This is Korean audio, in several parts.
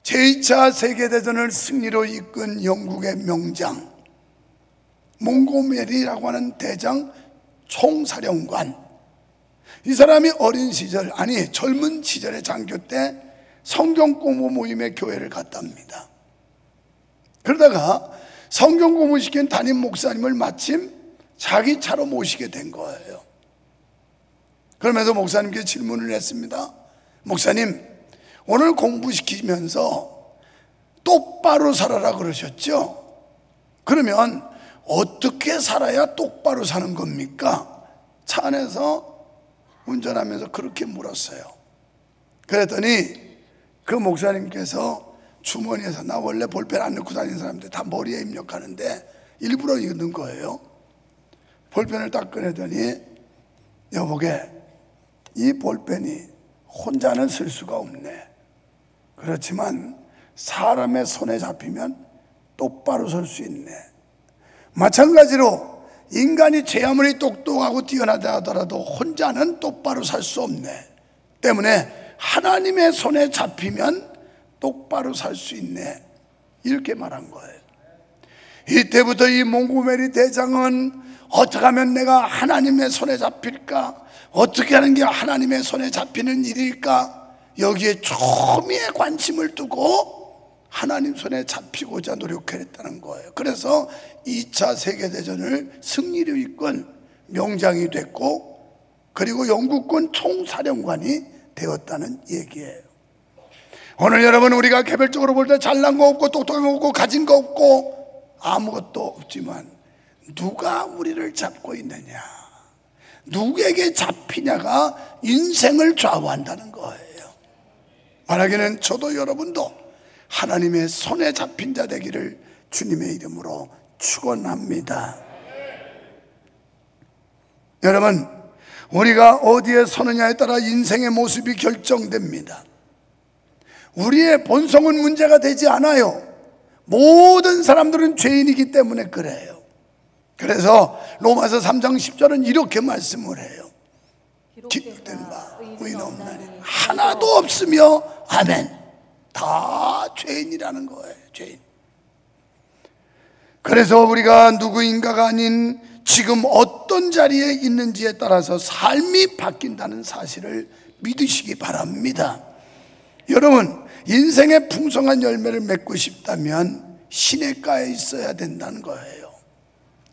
제2차 세계대전을 승리로 이끈 영국의 명장 몽고메리라고 하는 대장 총사령관, 이 사람이 어린 시절, 아니 젊은 시절의 장교 때 성경 공부 모임에 교회를 갔답니다. 그러다가 성경 공부 시킨 담임 목사님을 마침 자기 차로 모시게 된 거예요. 그러면서 목사님께 질문을 했습니다. 목사님, 오늘 공부시키면서 똑바로 살아라 그러셨죠? 그러면 어떻게 살아야 똑바로 사는 겁니까? 차 안에서 운전하면서 그렇게 물었어요. 그랬더니 그 목사님께서 주머니에서, 나 원래 볼펜 안 넣고 다니는 사람들 다 머리에 입력하는데 일부러 이거 넣은 거예요. 볼펜을 딱 꺼내더니, 여보게, 이 볼펜이 혼자는 쓸 수가 없네. 그렇지만 사람의 손에 잡히면 똑바로 설 수 있네. 마찬가지로 인간이 제 아무리 똑똑하고 뛰어나다 하더라도 혼자는 똑바로 살 수 없네. 때문에 하나님의 손에 잡히면 똑바로 살 수 있네. 이렇게 말한 거예요. 이때부터 이 몽고메리 대장은 어떻게 하면 내가 하나님의 손에 잡힐까? 어떻게 하는 게 하나님의 손에 잡히는 일일까? 여기에 초미의 관심을 두고 하나님 손에 잡히고자 노력했다는 거예요. 그래서 2차 세계대전을 승리로 이끈 명장이 됐고, 그리고 영국군 총사령관이 되었다는 얘기예요. 오늘 여러분, 우리가 개별적으로 볼 때 잘난 거 없고 똑똑한 거 없고 가진 거 없고 아무것도 없지만 누가 우리를 잡고 있느냐, 누구에게 잡히냐가 인생을 좌우한다는 거예요. 말하기는 저도 여러분도 하나님의 손에 잡힌 자 되기를 주님의 이름으로 축원합니다. 여러분, 우리가 어디에 서느냐에 따라 인생의 모습이 결정됩니다. 우리의 본성은 문제가 되지 않아요. 모든 사람들은 죄인이기 때문에 그래요. 그래서 로마서 3장 10절은 이렇게 말씀을 해요. 기록된 바 의인 없나니 하나도 없으며 아멘. 다 죄인이라는 거예요. 죄인. 그래서 우리가 누구인가가 아닌 지금 어떤 자리에 있는지에 따라서 삶이 바뀐다는 사실을 믿으시기 바랍니다. 여러분, 인생의 풍성한 열매를 맺고 싶다면 시냇가에 있어야 된다는 거예요.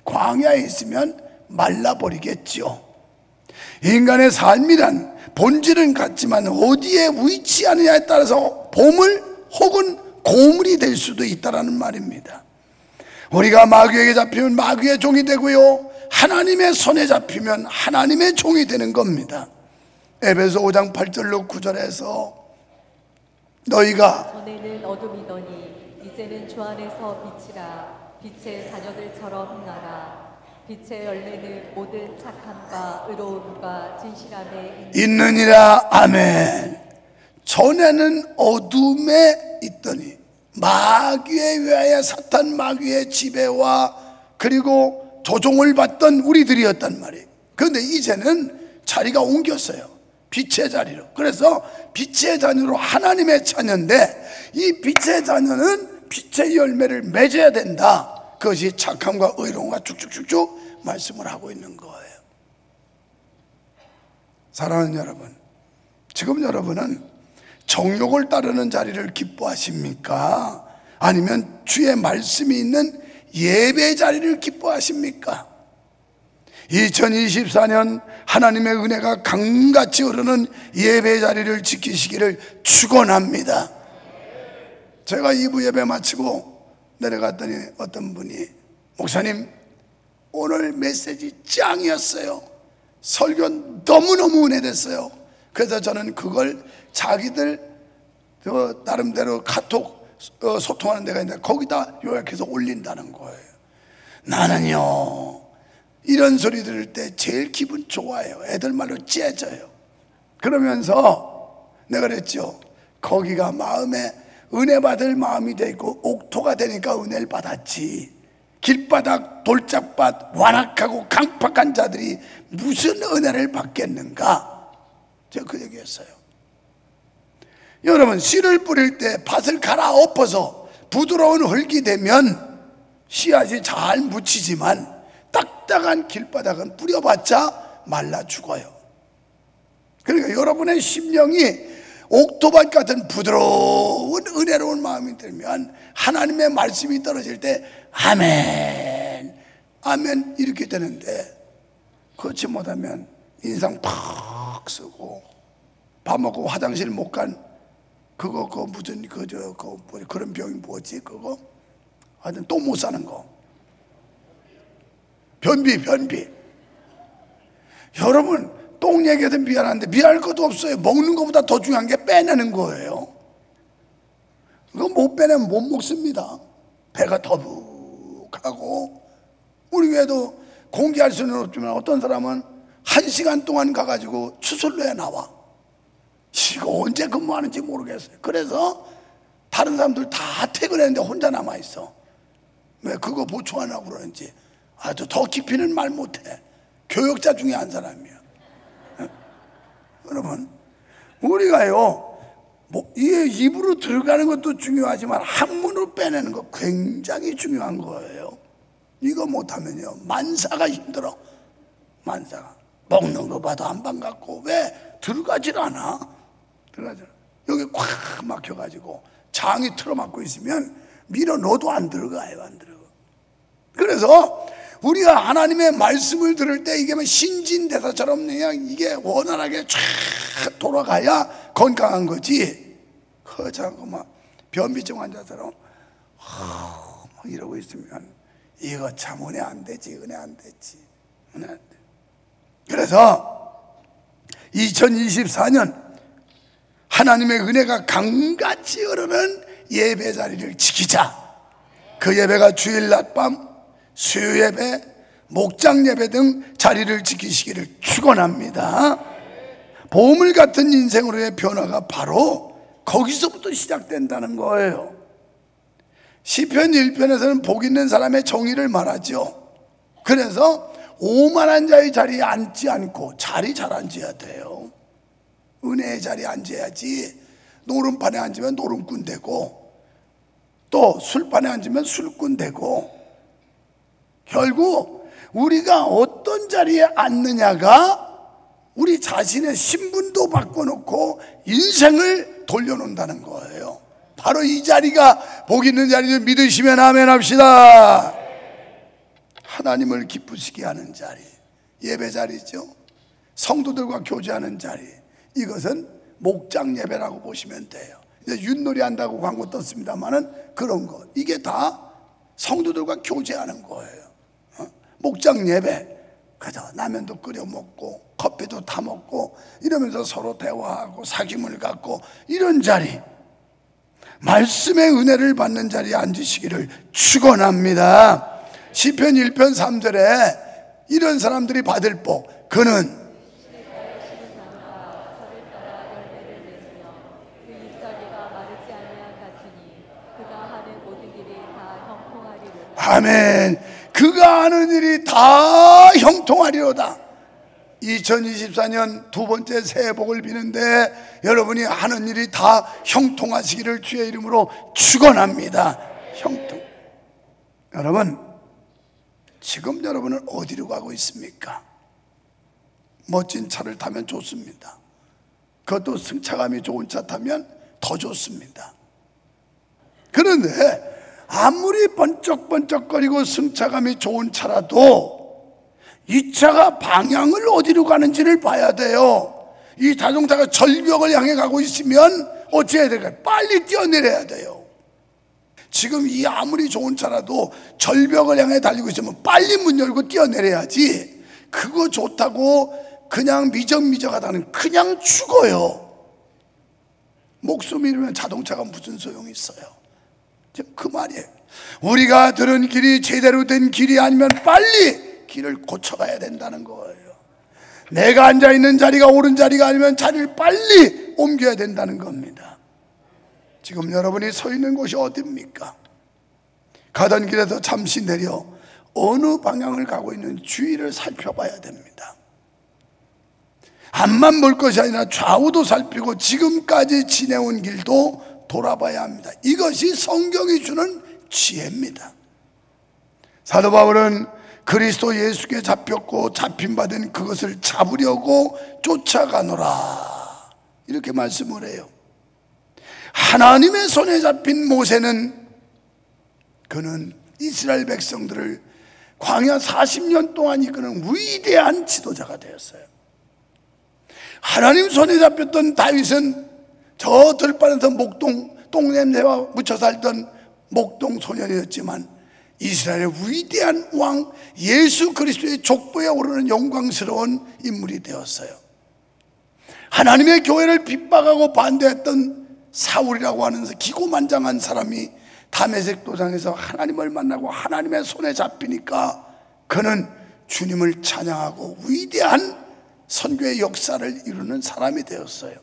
광야에 있으면 말라버리겠죠. 인간의 삶이란 본질은 같지만 어디에 위치하느냐에 따라서 보물 혹은 고물이 될 수도 있다는 말입니다. 우리가 마귀에게 잡히면 마귀의 종이 되고요, 하나님의 손에 잡히면 하나님의 종이 되는 겁니다. 에베소 5장 8절로 9절에서 너희가 전에는 어둠이더니 이제는 주 안에서 빛이라. 빛의 자녀들처럼 행하라. 빛의 열매는 모든 착함과 의로움과 진실함에 있느니라. 아멘. 전에는 어둠에 있더니 마귀에 의하여 사탄 마귀의 지배와 그리고 조종을 받던 우리들이었단 말이에요. 그런데 이제는 자리가 옮겼어요. 빛의 자리로. 그래서 빛의 자녀로 하나님의 자녀인데, 이 빛의 자녀는 빛의 열매를 맺어야 된다. 그것이 착함과 의로움과 쭉쭉쭉쭉 말씀을 하고 있는 거예요. 사랑하는 여러분, 지금 여러분은 정욕을 따르는 자리를 기뻐하십니까? 아니면 주의 말씀이 있는 예배 자리를 기뻐하십니까? 2024년 하나님의 은혜가 강같이 흐르는 예배 자리를 지키시기를 축원합니다. 제가 2부 예배 마치고 내려갔더니 어떤 분이, 목사님 오늘 메시지 짱이었어요. 설교 너무너무 은혜됐어요. 그래서 저는 그걸 자기들 나름대로 카톡 소통하는 데가 있는데 거기다 요약해서 올린다는 거예요. 나는요, 이런 소리 들을 때 제일 기분 좋아요. 애들 말로 째져요. 그러면서 내가 그랬죠. 거기가 마음에 은혜 받을 마음이 되고 옥토가 되니까 은혜를 받았지, 길바닥 돌짝밭 완악하고 강팍한 자들이 무슨 은혜를 받겠는가? 제가 그 얘기했어요. 여러분, 씨를 뿌릴 때 밭을 갈아엎어서 부드러운 흙이 되면 씨앗이 잘 묻히지만 딱딱한 길바닥은 뿌려봤자 말라 죽어요. 그러니까 여러분의 심령이 옥토밭 같은 부드러운 은혜로운 마음이 들면 하나님의 말씀이 떨어질 때 아멘 아멘 이렇게 되는데, 그렇지 못하면 인상 팍 쓰고 밥 먹고 화장실 못 간 그거 무슨 그런 병이 뭐지 그거 하여튼 똥 못 싸는 거, 변비. 여러분, 똥 얘기해도 미안한데 미안할 것도 없어요. 먹는 것보다 더 중요한 게 빼내는 거예요. 그거 못 빼내면 못 먹습니다. 배가 더북하고. 우리 교회도 공개할 수는 없지만 어떤 사람은 1시간 동안 가가지고 추설로에 나와. 이거 언제 근무하는지 모르겠어요. 그래서 다른 사람들 다 퇴근했는데 혼자 남아있어. 왜 그거 보충하려고 그러는지 아주 더 깊이는 말 못해. 교역자 중에 한 사람이야. 여러분, 우리가요, 이 입으로 들어가는 것도 중요하지만 한문으로 빼내는 거 굉장히 중요한 거예요. 이거 못하면요 만사가 힘들어. 만사가 먹는 거 봐도 안 반갑고 왜 들어가질 않아? 여기 꽉 막혀가지고 장이 틀어막고 있으면 밀어 넣어도 안 들어가요. 안 들어가. 그래서 우리가 하나님의 말씀을 들을 때 이게 신진대사처럼 그냥 이게 원활하게 쫙 돌아가야 건강한 거지. 그렇잖고 막 변비증 환자처럼 막 이러고 있으면 이거 참 은혜 안 되지. 은혜 안 되지. 은혜 안 돼. 그래서 2024년 하나님의 은혜가 강같이 흐르는 예배 자리를 지키자. 그 예배가 주일 낮밤, 수요 예배, 목장 예배 등 자리를 지키시기를 축원합니다. 보물 같은 인생으로의 변화가 바로 거기서부터 시작된다는 거예요. 시편 1편에서는 복 있는 사람의 정의를 말하죠. 그래서 오만한 자의 자리에 앉지 않고 자리 잘 앉아야 돼요. 은혜의 자리에 앉아야지. 노름판에 앉으면 노름꾼 되고 또 술판에 앉으면 술꾼 되고, 결국 우리가 어떤 자리에 앉느냐가 우리 자신의 신분도 바꿔놓고 인생을 돌려놓는다는 거예요. 바로 이 자리가 복 있는 자리를 믿으시면 아멘 합시다. 하나님을 기쁘시게 하는 자리, 예배 자리죠. 성도들과 교제하는 자리, 이것은 목장 예배라고 보시면 돼요. 이제 윷놀이 한다고 광고 떴습니다만은 그런 거, 이게 다 성도들과 교제하는 거예요. 목장 예배, 그저 라면도 끓여 먹고 커피도 타 먹고 이러면서 서로 대화하고 사귐을 갖고 이런 자리, 말씀의 은혜를 받는 자리에 앉으시기를 축원합니다. 시편 1편 3절에 이런 사람들이 받을 복, 그는 아멘. 그가 하는 일이 다 형통하리로다. 2024년 두 번째 새해 복을 비는데 여러분이 하는 일이 다 형통하시기를 주의 이름으로 축원합니다. 형통. 여러분, 지금 여러분은 어디로 가고 있습니까? 멋진 차를 타면 좋습니다. 그것도 승차감이 좋은 차 타면 더 좋습니다. 그런데 아무리 번쩍번쩍거리고 승차감이 좋은 차라도 이 차가 방향을 어디로 가는지를 봐야 돼요. 이 자동차가 절벽을 향해 가고 있으면 어찌해야 될까요? 빨리 뛰어내려야 돼요. 지금 이 아무리 좋은 차라도 절벽을 향해 달리고 있으면 빨리 문 열고 뛰어내려야지. 그거 좋다고 그냥 미적미적하다는 그냥 죽어요. 목숨 잃으면 자동차가 무슨 소용이 있어요? 그 말이에요. 우리가 들은 길이 제대로 된 길이 아니면 빨리 길을 고쳐가야 된다는 거예요. 내가 앉아있는 자리가 옳은 자리가 아니면 자리를 빨리 옮겨야 된다는 겁니다. 지금 여러분이 서 있는 곳이 어디입니까? 가던 길에서 잠시 내려 어느 방향을 가고 있는 주위를 살펴봐야 됩니다. 앞만 볼 것이 아니라 좌우도 살피고 지금까지 지내온 길도 돌아봐야 합니다. 이것이 성경이 주는 지혜입니다. 사도 바울은 그리스도 예수께 잡혔고 잡힌 바 된 그것을 잡으려고 쫓아가노라 이렇게 말씀을 해요. 하나님의 손에 잡힌 모세는 그는 이스라엘 백성들을 광야 40년 동안 이끄는 위대한 지도자가 되었어요. 하나님 손에 잡혔던 다윗은 저 들판에서 똥냄새와 묻혀 살던 목동 소년이었지만 이스라엘의 위대한 왕 예수 그리스도의 족보에 오르는 영광스러운 인물이 되었어요. 하나님의 교회를 핍박하고 반대했던 사울이라고 하는 기고만장한 사람이 다메섹 도상에서 하나님을 만나고 하나님의 손에 잡히니까 그는 주님을 찬양하고 위대한 선교의 역사를 이루는 사람이 되었어요.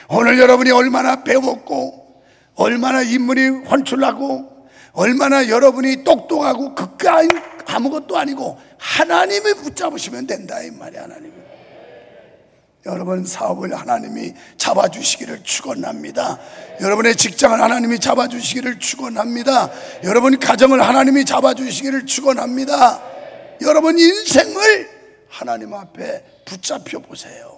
오늘 여러분이 얼마나 배웠고 얼마나 인물이 훤출하고 얼마나 여러분이 똑똑하고 그까이 아무것도 아니고 하나님이 붙잡으시면 된다 이 말이야. 하나님이 여러분 사업을 하나님이 잡아주시기를 축원합니다. 여러분의 직장을 하나님이 잡아주시기를 축원합니다. 여러분 가정을 하나님이 잡아주시기를 축원합니다. 여러분 인생을 하나님 앞에 붙잡혀 보세요.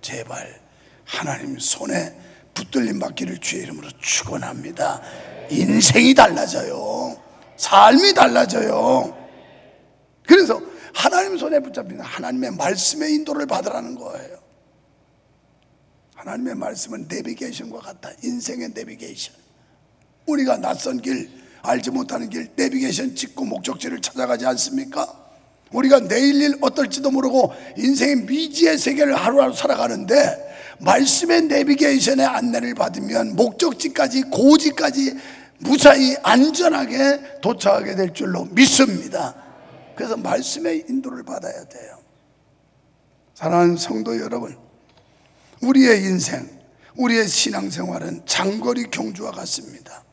제발 하나님 손에 붙들림 받기를 주의 이름으로 축원합니다. 인생이 달라져요. 삶이 달라져요. 그래서 하나님 손에 붙잡히는 하나님의 말씀의 인도를 받으라는 거예요. 하나님의 말씀은 내비게이션과 같다. 인생의 내비게이션. 우리가 낯선 길, 알지 못하는 길 내비게이션 찍고 목적지를 찾아가지 않습니까? 우리가 내일 일 어떨지도 모르고 인생의 미지의 세계를 하루하루 살아가는데 말씀의 내비게이션의 안내를 받으면 목적지까지 고지까지 무사히 안전하게 도착하게 될 줄로 믿습니다. 그래서 말씀의 인도를 받아야 돼요. 사랑하는 성도 여러분, 우리의 인생, 우리의 신앙생활은 장거리 경주와 같습니다.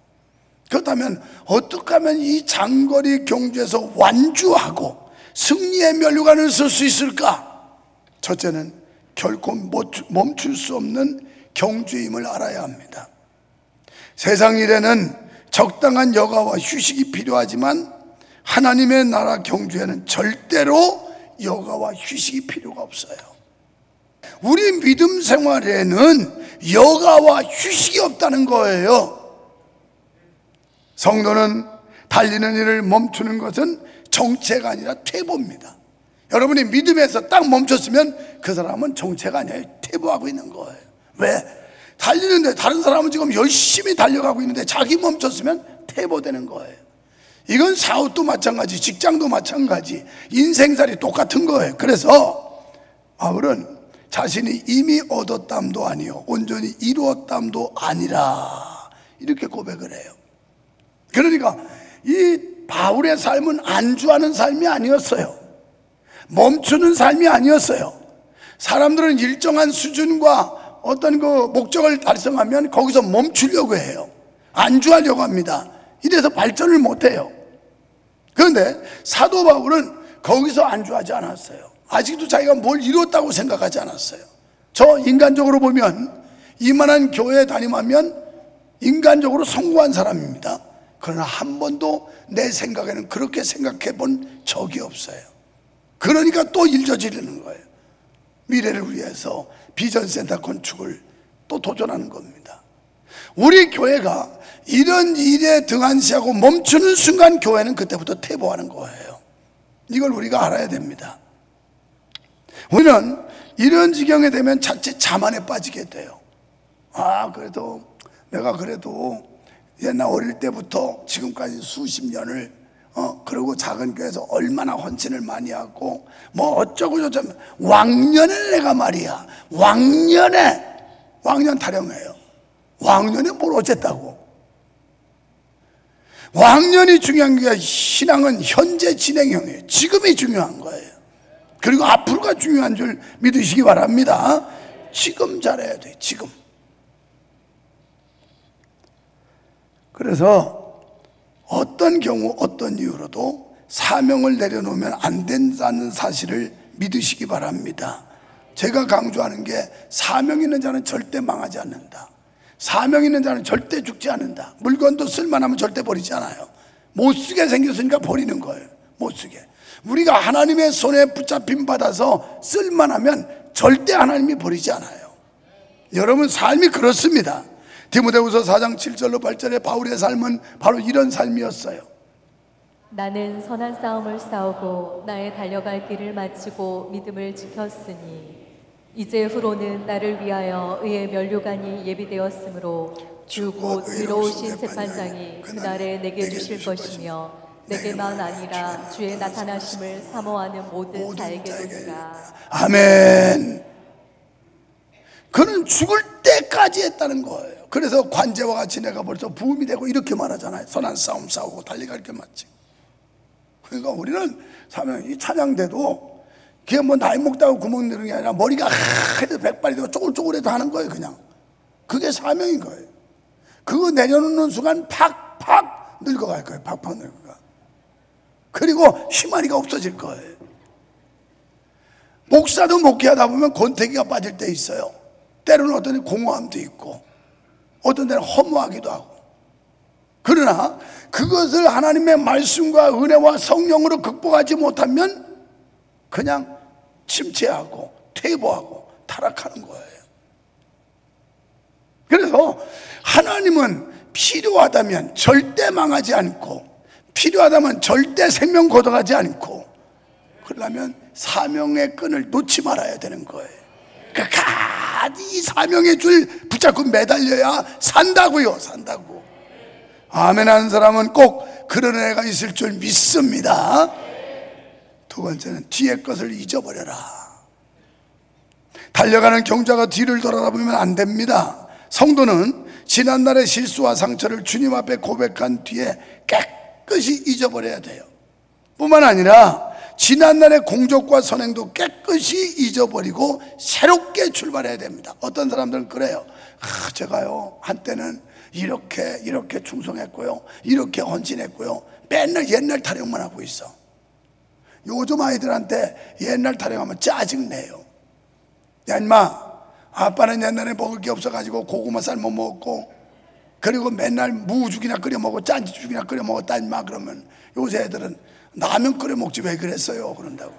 그렇다면 어떻게 하면 이 장거리 경주에서 완주하고 승리의 면류관을 쓸 수 있을까? 첫째는 결코 멈출 수 없는 경주임을 알아야 합니다. 세상 일에는 적당한 여가와 휴식이 필요하지만 하나님의 나라 경주에는 절대로 여가와 휴식이 필요가 없어요. 우리 믿음 생활에는 여가와 휴식이 없다는 거예요. 성도는 달리는 일을 멈추는 것은 정체가 아니라 퇴보입니다. 여러분이 믿음에서 딱 멈췄으면 그 사람은 정체가 아니에요. 퇴보하고 있는 거예요. 왜? 달리는데 다른 사람은 지금 열심히 달려가고 있는데 자기 멈췄으면 퇴보되는 거예요. 이건 사업도 마찬가지, 직장도 마찬가지, 인생살이 똑같은 거예요. 그래서 바울은 자신이 이미 얻었담도 아니요 온전히 이루었담도 아니라 이렇게 고백을 해요. 그러니까 이 바울의 삶은 안주하는 삶이 아니었어요. 멈추는 삶이 아니었어요. 사람들은 일정한 수준과 어떤 그 목적을 달성하면 거기서 멈추려고 해요. 안주하려고 합니다. 이래서 발전을 못해요. 그런데 사도 바울은 거기서 안주하지 않았어요. 아직도 자기가 뭘 이뤘다고 생각하지 않았어요. 저 인간적으로 보면 이만한 교회에 다니면 인간적으로 성공한 사람입니다. 그러나 한 번도 내 생각에는 그렇게 생각해 본 적이 없어요. 그러니까 또 일저지르는 거예요. 미래를 위해서 비전센터 건축을 또 도전하는 겁니다. 우리 교회가 이런 일에 등한시하고 멈추는 순간 교회는 그때부터 퇴보하는 거예요. 이걸 우리가 알아야 됩니다. 우리는 이런 지경에 되면 자칫 자만에 빠지게 돼요. 내가 그래도 옛날 어릴 때부터 지금까지 수십 년을 그리고 작은 교회에서 얼마나 헌신을 많이 하고 뭐 어쩌고 저쩌고 왕년에 내가 말이야 왕년 타령해요. 왕년에 뭘 어쨌다고. 왕년이 중요한 게 신앙은 현재 진행형이에요. 지금이 중요한 거예요. 그리고 앞으로가 중요한 줄 믿으시기 바랍니다. 지금 잘해야 돼. 지금. 그래서 어떤 경우 어떤 이유로도 사명을 내려놓으면 안 된다는 사실을 믿으시기 바랍니다. 제가 강조하는 게 사명 있는 자는 절대 망하지 않는다. 사명 있는 자는 절대 죽지 않는다. 물건도 쓸만하면 절대 버리지 않아요. 못 쓰게 생겼으니까 버리는 거예요. 못 쓰게. 우리가 하나님의 손에 붙잡힘 받아서 쓸만하면 절대 하나님이 버리지 않아요. 여러분 삶이 그렇습니다. 디모데후서 4장 7절로 8절에 바울의 삶은 바로 이런 삶이었어요. 나는 선한 싸움을 싸우고 나의 달려갈 길을 마치고 믿음을 지켰으니 이제 후로는 나를 위하여 의의 면류관이 예비되었으므로 주 곧 의로우신 재판장이 그날에 내게 주실 것이며 내게만 아니라 주의 나타나심을 사모하는 모든 자에게도니라. 아멘. 그는 죽을 때까지 했다는 거예요. 그래서 관제와 같이 내가 벌써 부음이 되고 이렇게 말하잖아요. 선한 싸움 싸우고 달려갈 길 마치. 그러니까 우리는 이 찬양대도 그게 뭐 나이 먹다고 구멍 내는 게 아니라 머리가 하도 백발이 되고 쪼글쪼글해도 하는 거예요. 그냥 그게 사명인 거예요. 그거 내려놓는 순간 팍팍 늙어갈 거예요. 팍팍 늙어가. 그리고 희망이가 없어질 거예요. 목사도 목회하다 보면 권태기가 빠질 때 있어요. 때로는 어떤 데는 공허함도 있고 어떤 데는 허무하기도 하고. 그러나 그것을 하나님의 말씀과 은혜와 성령으로 극복하지 못하면 그냥 침체하고 퇴보하고 타락하는 거예요. 그래서 하나님은 필요하다면 절대 망하지 않고 필요하다면 절대 생명 거둬가지 않고 그러려면 사명의 끈을 놓지 말아야 되는 거예요. 끝까지 사명의 줄 붙잡고 매달려야 산다고요. 산다고. 아멘 하는 사람은 꼭 그런 애가 있을 줄 믿습니다. 두 번째는 뒤의 것을 잊어버려라. 달려가는 경주가 뒤를 돌아보면 안 됩니다. 성도는 지난날의 실수와 상처를 주님 앞에 고백한 뒤에 깨끗이 잊어버려야 돼요. 뿐만 아니라 지난날의 공적과 선행도 깨끗이 잊어버리고 새롭게 출발해야 됩니다. 어떤 사람들은 그래요. 제가요 한때는 이렇게 충성했고요, 이렇게 헌신했고요, 맨날 옛날 타령만 하고 있어. 요즘 아이들한테 옛날 타령하면 짜증내요. 야 인마, 아빠는 옛날에 먹을 게 없어가지고 고구마 삶아 먹었고 그리고 맨날 무죽이나 끓여 먹고 짠지죽이나 끓여 먹었다 인마. 그러면 요새 애들은 라면 끓여 먹지 왜 그랬어요 그런다고.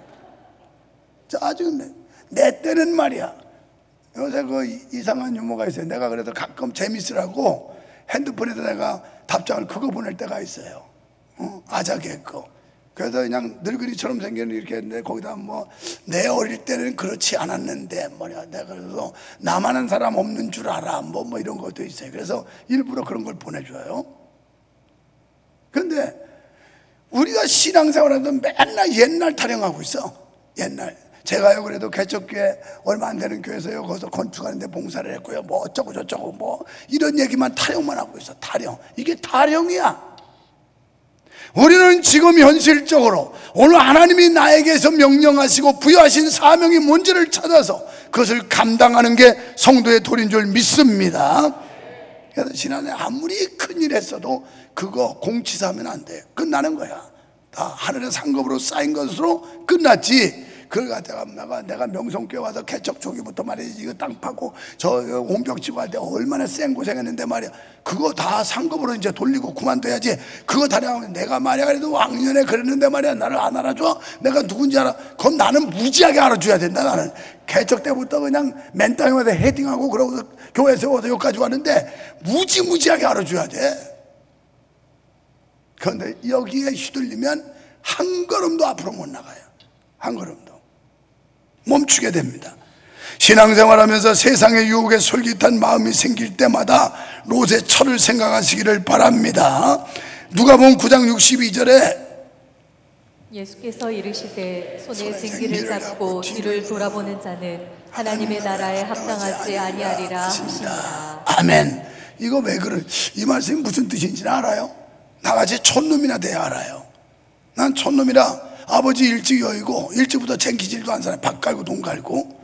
짜증내. 내 때는 말이야, 요새 그 이상한 유머가 있어요. 내가 그래도 가끔 재밌으라고 핸드폰에다 내가 답장을 그거 보낼 때가 있어요. 아작의 거. 그래서 그냥 늙은이처럼 생긴 이렇게 했는데 거기다 뭐 내 어릴 때는 그렇지 않았는데 뭐냐, 내가 그래서 나만한 사람 없는 줄 알아 뭐 이런 것도 있어요. 그래서 일부러 그런 걸 보내줘요. 그런데 우리가 신앙생활하면서 맨날 옛날 타령하고 있어. 옛날 제가요 그래도 개척교회 얼마 안 되는 교회에서요 거기서 건축하는데 봉사를 했고요 뭐 어쩌고 저쩌고 뭐 이런 얘기만 타령만 하고 있어. 타령. 이게 타령이야. 우리는 지금 현실적으로 오늘 하나님이 나에게서 명령하시고 부여하신 사명이 뭔지를 찾아서 그것을 감당하는 게 성도의 도리인 줄 믿습니다. 그래서 지난해 아무리 큰일 했어도 그거 공치사하면 안 돼. 끝나는 거야. 다 하늘의 상급으로 쌓인 것으로 끝났지. 그걸 갖다가 내가 명성교회 와서 개척 초기부터 말이지 이거 땅 파고 저 온벽 치고 할 때 얼마나 생고생했는데 말이야. 그거 다 상급으로 이제 돌리고 그만둬야지. 그거 타령하면 내가 말이야 그래도 왕년에 그랬는데 말이야 나를 안 알아줘? 내가 누군지 알아? 그럼 나는 무지하게 알아줘야 된다. 나는 개척 때부터 그냥 맨 땅에 와서 헤딩하고 그러고서 교회 세워서 여기까지 왔는데 무지무지하게 알아줘야 돼. 그런데 여기에 휘둘리면 한 걸음도 앞으로 못 나가요. 한 걸음도 멈추게 됩니다. 신앙생활하면서 세상의 유혹에 솔깃한 마음이 생길 때마다 롯의 철을 생각하시기를 바랍니다. 누가복음 9장 62절에 예수께서 이르시되 손에 쟁기를 잡고 뒤를 돌아보는 자는 하나님의 나라에 합당하지 아니하리라 하시니라. 아멘. 이거 왜 그래? 이 말씀이 무슨 뜻인지는 알아요? 나같이 촌놈이나 돼야 알아요. 난 촌놈이라 아버지 일찍 여의고 일찍부터 쟁기질도 한 사람 밥 갈고 돈 갈고.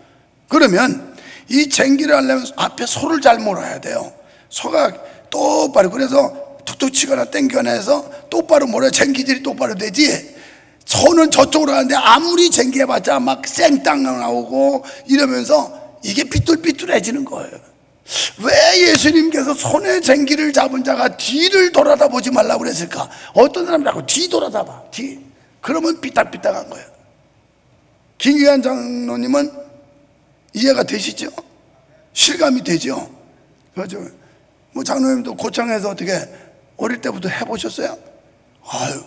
그러면 이 쟁기를 하려면 앞에 소를 잘 몰아야 돼요. 소가 똑바로, 그래서 툭툭 치거나 땡겨내서 똑바로 몰아야 쟁기질이 똑바로 되지. 손은 저쪽으로 가는데 아무리 쟁기해봤자 막 생땅 나오고 이러면서 이게 삐뚤삐뚤해지는 거예요. 왜 예수님께서 손에 쟁기를 잡은 자가 뒤를 돌아다 보지 말라고 그랬을까? 어떤 사람이 자꾸 뒤 돌아다 봐. 뒤. 그러면 삐딱삐딱한 거예요. 김기환 장로님은 이해가 되시죠? 실감이 되죠? 그렇죠? 뭐 장로님도 고창에서 어떻게 어릴 때부터 해보셨어요? 아유,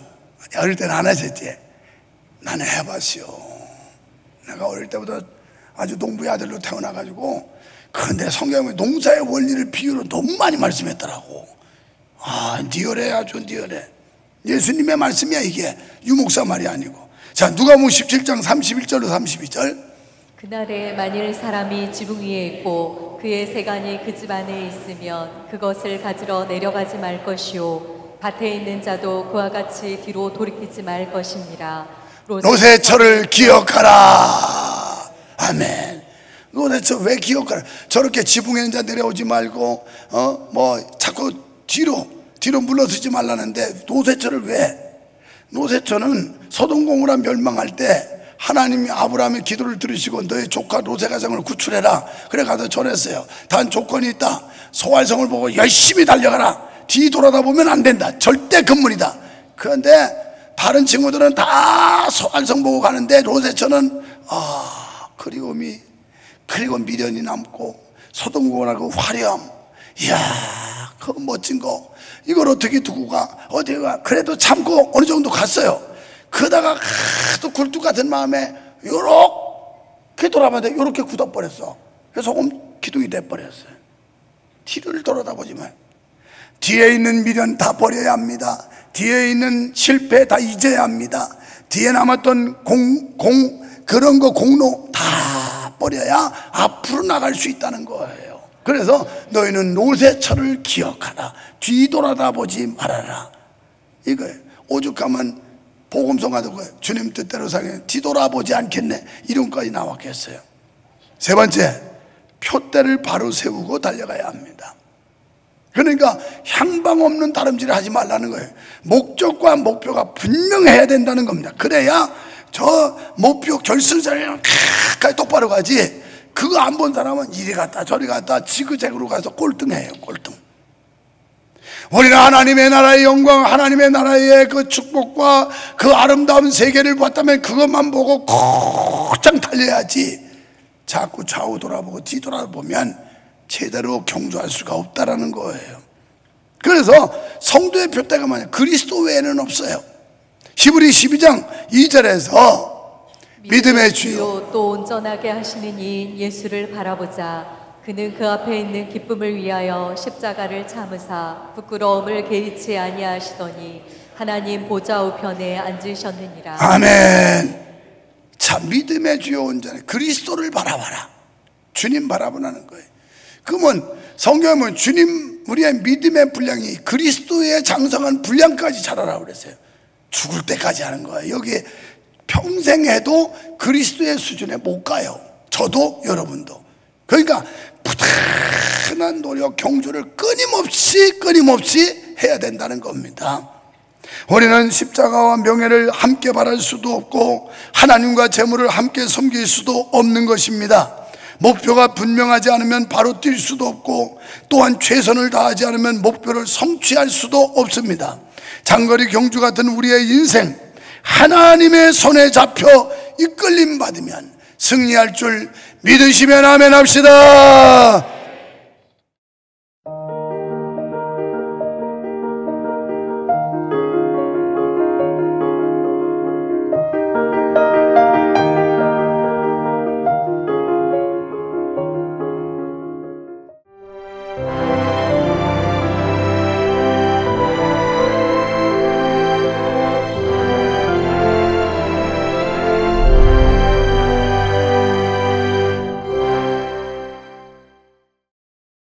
어릴 때는 안 하셨지. 나는 해봤어요. 내가 어릴 때부터 아주 농부의 아들로 태어나가지고, 그런데 성경에 농사의 원리를 비유로 너무 많이 말씀했더라고. 아, 리얼해, 아주 리얼해. 예수님의 말씀이야, 이게. 유목사 말이 아니고. 자, 누가복음 17장 31절로 32절. 그날에 만일 사람이 지붕 위에 있고 그의 세간이 그 집 안에 있으면 그것을 가지러 내려가지 말 것이요 밭에 있는 자도 그와 같이 뒤로 돌이키지 말 것이니라. 노새철을 기억하라. 아멘. 노새철 왜 기억하라? 저렇게 지붕에 있는 자 내려오지 말고 자꾸 뒤로 물러서지 말라는데 노새철을 왜? 노새철은 소돔 고모라 멸망할 때 하나님이 아브라함의 기도를 들으시고 너의 조카 롯의 가정을 구출해라. 그래 가서 전했어요. 단 조건이 있다. 소활성을 보고 열심히 달려가라. 뒤 돌아다 보면 안 된다. 절대 금물이다. 그런데 다른 친구들은 다 소활성 보고 가는데 롯에서는 그리고 미련이 남고 소돔 고모라 그 화려함, 이야 그 멋진 거 이걸 어떻게 두고 가? 어디 가? 그래도 참고 어느 정도 갔어요. 그러다가 또 굴뚝 같은 마음에 요렇게 돌아봤는데 요렇게 굳어버렸어. 그래서 소금 기둥이 돼버렸어요. 뒤를 돌아다보지 마. 뒤에 있는 미련 다 버려야 합니다. 뒤에 있는 실패 다 잊어야 합니다. 뒤에 남았던 그런 거 공로 다 버려야 앞으로 나갈 수 있다는 거예요. 그래서 너희는 노새철을 기억하라. 뒤돌아다보지 말아라. 이거예요. 오죽하면 복음서가 듣고 주님 뜻대로 살게 뒤돌아보지 않겠네 이름까지 나왔겠어요. 세 번째, 표대를 바로 세우고 달려가야 합니다. 그러니까 향방 없는 다름질을 하지 말라는 거예요. 목적과 목표가 분명해야 된다는 겁니다. 그래야 저 목표 결승선에는 가까이 똑바로 가지. 그거 안 본 사람은 이리 갔다 저리 갔다 지그재그로 가서 꼴등해요. 꼴등. 우리는 하나님의 나라의 영광, 하나님의 나라의 그 축복과 그 아름다운 세계를 봤다면 그것만 보고 곧장 달려야지. 자꾸 좌우 돌아보고 뒤 돌아보면 제대로 경주할 수가 없다라는 거예요. 그래서 성도의 표대가 뭐냐? 그리스도 외에는 없어요. 히브리 12장 2절에서 믿음의 주요 또 온전하게 하시는 이인 예수를 바라보자. 그는 그 앞에 있는 기쁨을 위하여 십자가를 참으사 부끄러움을 개의치 아니하시더니 하나님 보좌 우편에 앉으셨느니라. 아멘. 자, 믿음의 주요 온전해. 그리스도를 바라봐라. 주님 바라보라는 거예요. 그러면 성경에 보면 주님 우리의 믿음의 분량이 그리스도의 장성한 분량까지 자라라고 그랬어요. 죽을 때까지 하는 거예요. 여기 평생 해도 그리스도의 수준에 못 가요. 저도 여러분도. 그러니까 부단한 노력, 경주를 끊임없이 해야 된다는 겁니다. 우리는 십자가와 명예를 함께 바랄 수도 없고 하나님과 재물을 함께 섬길 수도 없는 것입니다. 목표가 분명하지 않으면 바로 뛸 수도 없고 또한 최선을 다하지 않으면 목표를 성취할 수도 없습니다. 장거리 경주 같은 우리의 인생, 하나님의 손에 잡혀 이끌림 받으면 승리할 줄 믿으시면 아멘 합시다.